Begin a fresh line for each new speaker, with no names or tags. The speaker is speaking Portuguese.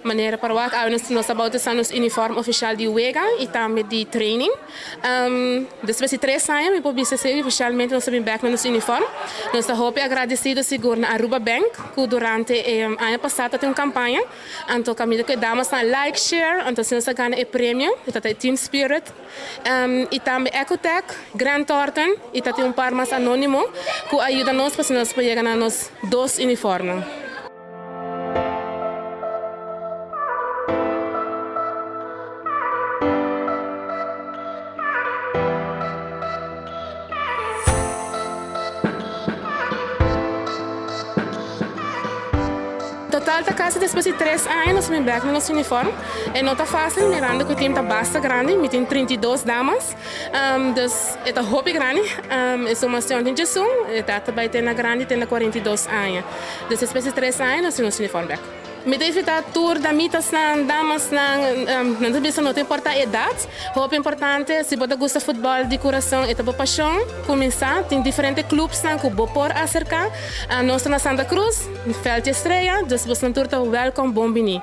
maneira para o nós about nos uniforme oficial de UEGA e também de training. Depois de 3 anos, eu publicei oficialmente nosso back no nosso uniforme. Nós estamos agradecidos seguro na Aruba Bank, que durante o ano passado tem uma campanha. Então, caminho que damos na like, share, então se nós ganhamos o prêmio, então tem Team Spirit. E também Ecotech, Grand Thornton, e tem um par mais anônimo, que ajuda nós para nós chegar a nos 2 uniformes. Total da casa depois de 3 anos me back no nosso uniforme. É não tá fácil, mirando que o time tá bastante grande, me tem 32 damas. É um hobby grande, é uma ação de Jesus, e tá também tem na grande, tem 42 anos. Depois de 3 anos, nosso uniforme back. Me deve dar tour da mitas na damas não bisa não tem importa a idade. O importante se você gosta de futebol de coração é uma paixão. Começar tem diferentes clubes que vou por acercar. Nós na Santa Cruz, Feld Estrela, dus você não turta welcome bom bini.